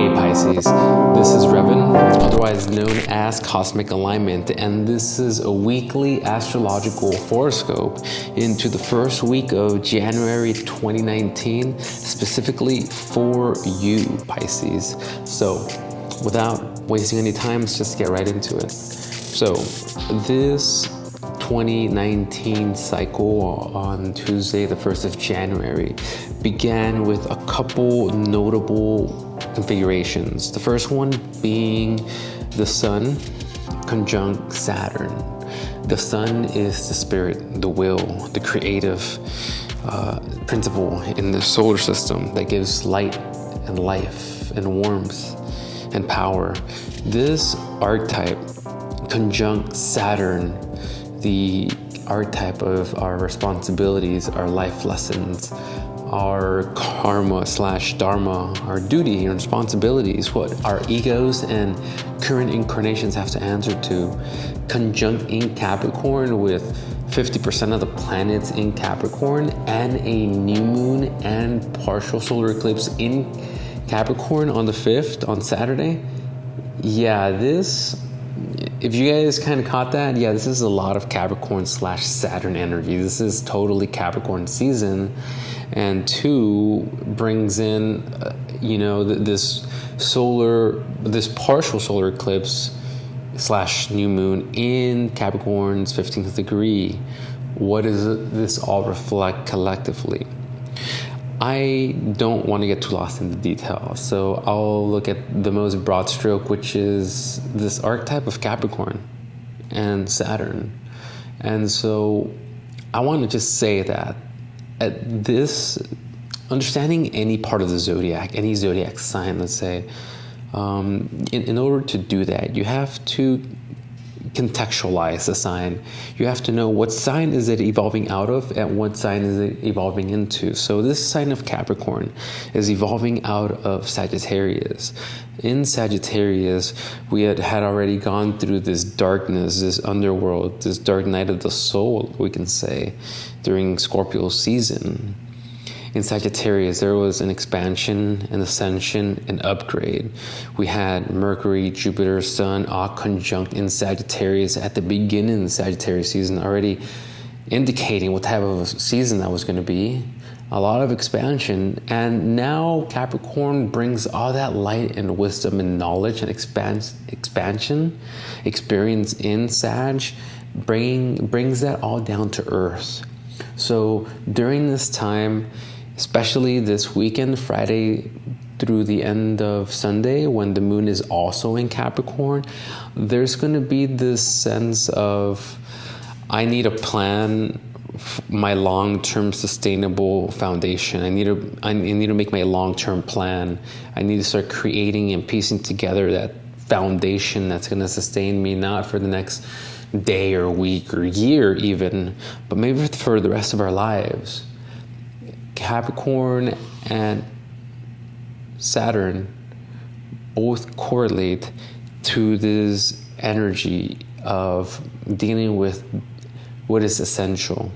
Hey Pisces, this is Revan, otherwise known as Cosmic Alignment, and this is a weekly astrological horoscope into the first week of January 2019, specifically for you, Pisces. So, without wasting any time, let's just get right into it. So, this 2019 cycle on Tuesday, the 1st of January, began with a couple notable configurations. The first one being the Sun conjunct Saturn. The Sun is the spirit, the will, the creative principle in the solar system that gives light and life and warmth and power. This archetype conjunct Saturn, the archetype of our responsibilities, our life lessons, our karma / dharma, our duty and responsibilities, what our egos and current incarnations have to answer to, conjunct in Capricorn with 50% of the planets in Capricorn and a new moon and partial solar eclipse in Capricorn on the 5th, on Saturday. Yeah, if you guys kind of caught that, yeah, this is a lot of Capricorn / Saturn energy. This is totally Capricorn season. And 2 brings in, this partial solar eclipse / new moon in Capricorn's 15th degree. What does this all reflect collectively? I don't want to get too lost in the details, so I'll look at the most broad stroke, which is this archetype of Capricorn and Saturn. And so I want to just say that at this, understanding any part of the zodiac, any zodiac sign, let's say, in order to do that, you have to contextualize the sign. You have to know what sign is it evolving out of and what sign is it evolving into. So this sign of Capricorn is evolving out of Sagittarius. In Sagittarius, we had already gone through this darkness, this underworld, this dark night of the soul, we can say, during Scorpio season. In Sagittarius, there was an expansion, an ascension, an upgrade. We had Mercury, Jupiter, Sun, all conjunct in Sagittarius at the beginning of the Sagittarius season, already indicating what type of season that was going to be. A lot of expansion. And now Capricorn brings all that light and wisdom and knowledge and expansion, experience in Sag, brings that all down to earth. So during this time, especially this weekend, Friday through the end of Sunday, when the moon is also in Capricorn, there's going to be this sense of, I need a plan, my long-term sustainable foundation. I need to make my long-term plan. I need to start creating and piecing together that foundation that's going to sustain me, not for the next day or week or year even, but maybe for the rest of our lives. Capricorn and Saturn both correlate to this energy of dealing with what is essential,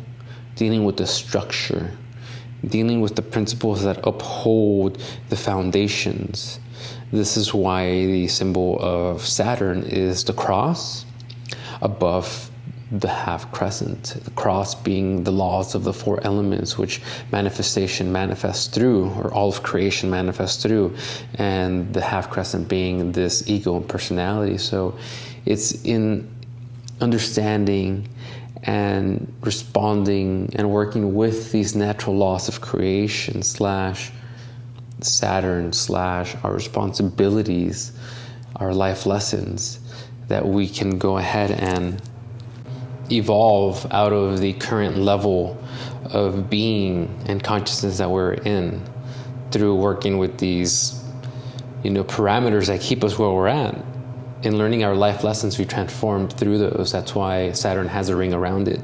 dealing with the structure, dealing with the principles that uphold the foundations. This is why the symbol of Saturn is the cross above the half crescent, the cross being the laws of the 4 elements, which manifestation manifests through, or all of creation manifests through, and the half crescent being this ego and personality. So it's in understanding and responding and working with these natural laws of creation / Saturn / our responsibilities, our life lessons, that we can go ahead and evolve out of the current level of being and consciousness that we're in through working with these, parameters that keep us where we're at. In learning our life lessons, we transform through those. That's why Saturn has a ring around it.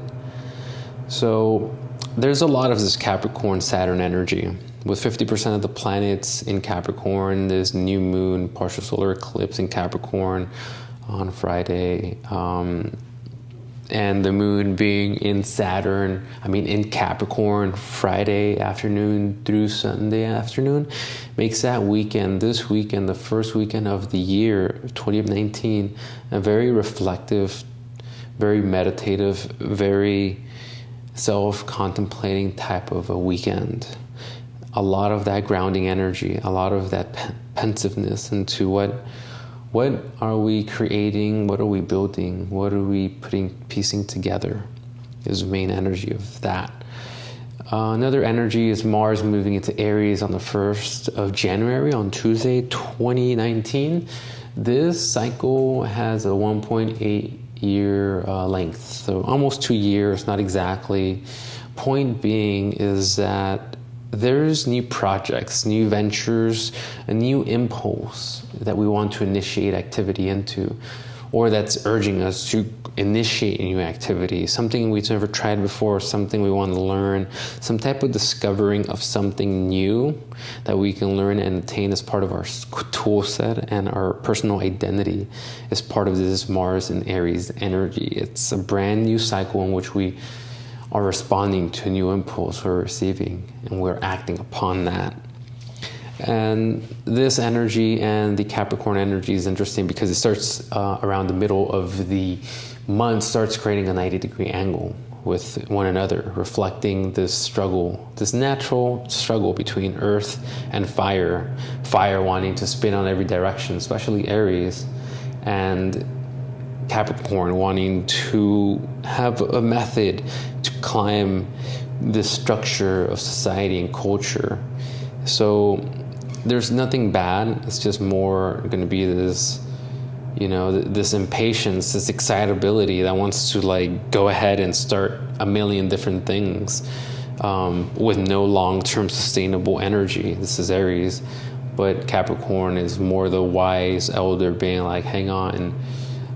So there's a lot of this Capricorn Saturn energy. With 50% of the planets in Capricorn, this new moon, partial solar eclipse in Capricorn on Friday, and the moon being in in Capricorn, Friday afternoon through Sunday afternoon, makes that weekend, this weekend, the first weekend of the year, 2019, a very reflective, very meditative, very self-contemplating type of a weekend. A lot of that grounding energy, a lot of that pensiveness into what are we creating, what are we building, what are we piecing together is the main energy of that. Another energy is Mars moving into Aries on the 1st of January, on Tuesday, 2019. This cycle has a 1.8 year length, so almost 2 years, not exactly. Point being is that there's new projects, new ventures, a new impulse that we want to initiate activity into, or that's urging us to initiate new activity, something we've never tried before, something we want to learn, some type of discovering of something new that we can learn and attain as part of our tool set and our personal identity as part of this Mars and Aries energy. It's a brand new cycle in which we are responding to a new impulse we're receiving, and we're acting upon that. And this energy and the Capricorn energy is interesting because it starts around the middle of the month, starts creating a 90-degree angle with one another, reflecting this struggle, this natural struggle between earth and fire. Fire wanting to spin on every direction, especially Aries, and Capricorn wanting to have a method to climb this structure of society and culture. So there's nothing bad. It's just more going to be this, this impatience, this excitability that wants to go ahead and start a million different things with no long-term sustainable energy. This is Aries, but Capricorn is more the wise elder being like, hang on,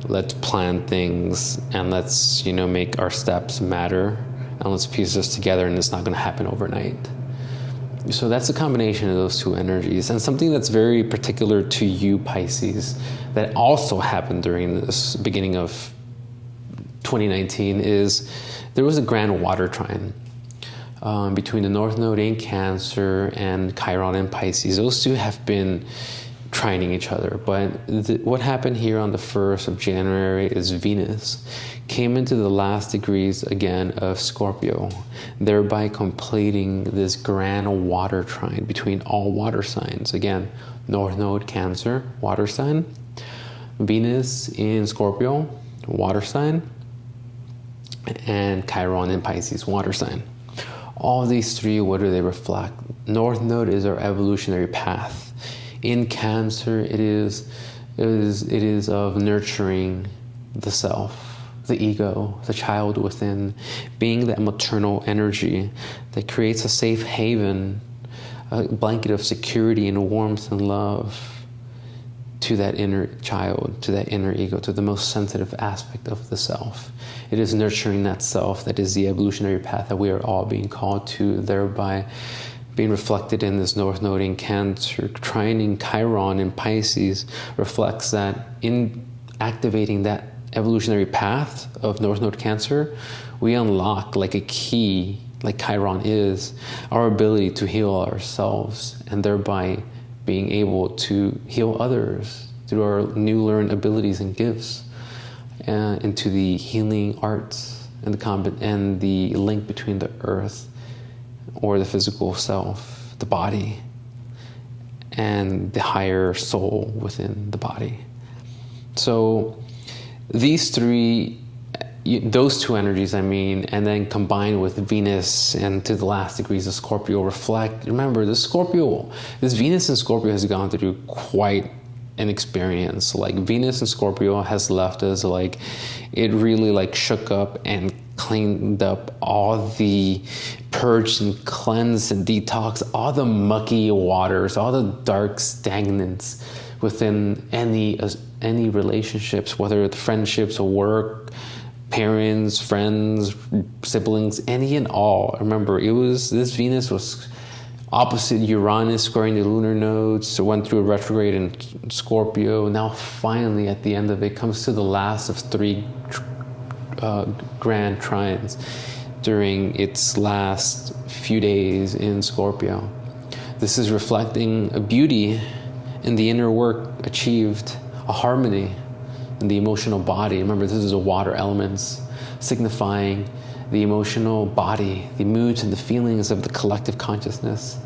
let's plan things and let's, make our steps matter, and let's piece this together, and it's not going to happen overnight. So that's a combination of those two energies. And something that's very particular to you, Pisces, that also happened during this beginning of 2019 is there was a grand water trine between the North Node in Cancer and Chiron in Pisces. Those two have been trining each other. But what happened here on the 1st of January is Venus came into the last degrees again of Scorpio, thereby completing this grand water trine between all water signs. Again, North Node Cancer, water sign, Venus in Scorpio, water sign, and Chiron in Pisces, water sign. All these three, what do they reflect? North Node is our evolutionary path. In Cancer, it is of nurturing the self, the ego, the child within, being that maternal energy that creates a safe haven, a blanket of security and warmth and love to that inner child, to that inner ego, to the most sensitive aspect of the self. It is nurturing that self that is the evolutionary path that we are all being called to, thereby being reflected in this North Node in Cancer. Trining Chiron in Pisces reflects that in activating that evolutionary path of North Node Cancer, we unlock like a key, like Chiron is, our ability to heal ourselves and thereby being able to heal others through our new learned abilities and gifts, into the healing arts and the link between the earth or the physical self, the body, and the higher soul within the body. So these three, those two energies, and then combined with Venus and to the last degrees of Scorpio reflect, remember, this Venus in Scorpio has gone through quite an experience. Like Venus in Scorpio has left us it really shook up and cleaned up all the purged and cleansed and detoxed all the mucky waters, all the dark stagnants within any relationships, whether it's friendships or work, parents, friends, siblings, any and all. Remember, this Venus was opposite Uranus, squaring the lunar nodes, so went through a retrograde in Scorpio. Now finally at the end of it comes to the last of three grand trines during its last few days in Scorpio. This is reflecting a beauty in the inner work achieved, a harmony in the emotional body. Remember, this is a water elements, signifying the emotional body, the moods and the feelings of the collective consciousness.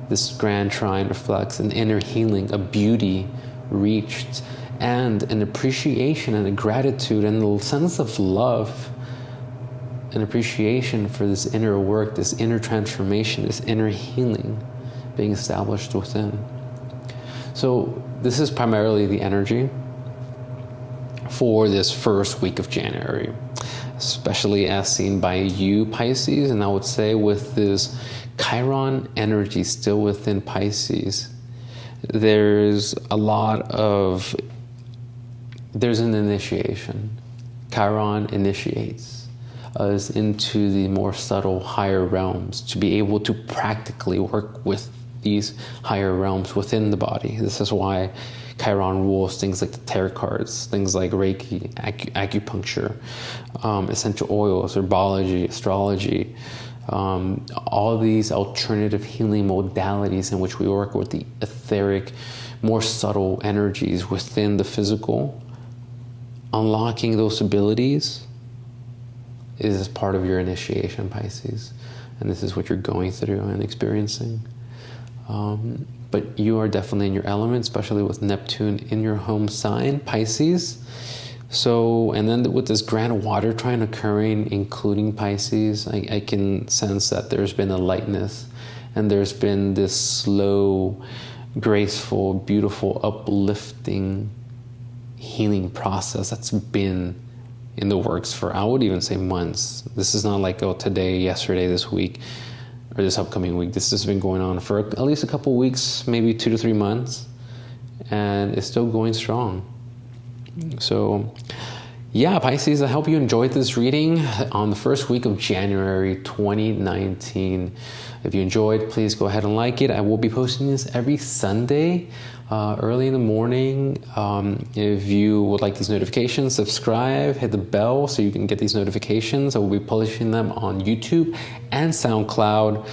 This grand trine reflects an inner healing, a beauty reached, and an appreciation and a gratitude and a sense of love, an appreciation for this inner work, this inner transformation, this inner healing being established within. So this is primarily the energy for this first week of January, especially as seen by you, Pisces. And I would say with this Chiron energy still within Pisces, there's an initiation. Chiron initiates us into the more subtle, higher realms to be able to practically work with these higher realms within the body. This is why Chiron rules things like the tarot cards, things like Reiki, acupuncture, essential oils, herbology, astrology, all these alternative healing modalities in which we work with the etheric, more subtle energies within the physical. Unlocking those abilities is part of your initiation, Pisces. And this is what you're going through and experiencing. But you are definitely in your element, especially with Neptune in your home sign, Pisces. So, and then with this grand water trine occurring, including Pisces, I can sense that there's been a lightness and there's been this slow, graceful, beautiful, uplifting healing process that's been in the works for, I would even say, months. This is not like, oh, today, yesterday, this week, or this upcoming week. This has been going on for at least a couple weeks, maybe 2 to 3 months, and it's still going strong. So, yeah, Pisces, I hope you enjoyed this reading on the first week of January 2019. If you enjoyed, please go ahead and like it. I will be posting this every Sunday, early in the morning. If you would like these notifications, subscribe, hit the bell so you can get these notifications. I will be publishing them on YouTube and SoundCloud.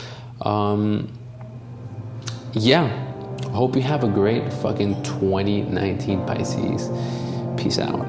Yeah, hope you have a great fucking 2019, Pisces. Peace out.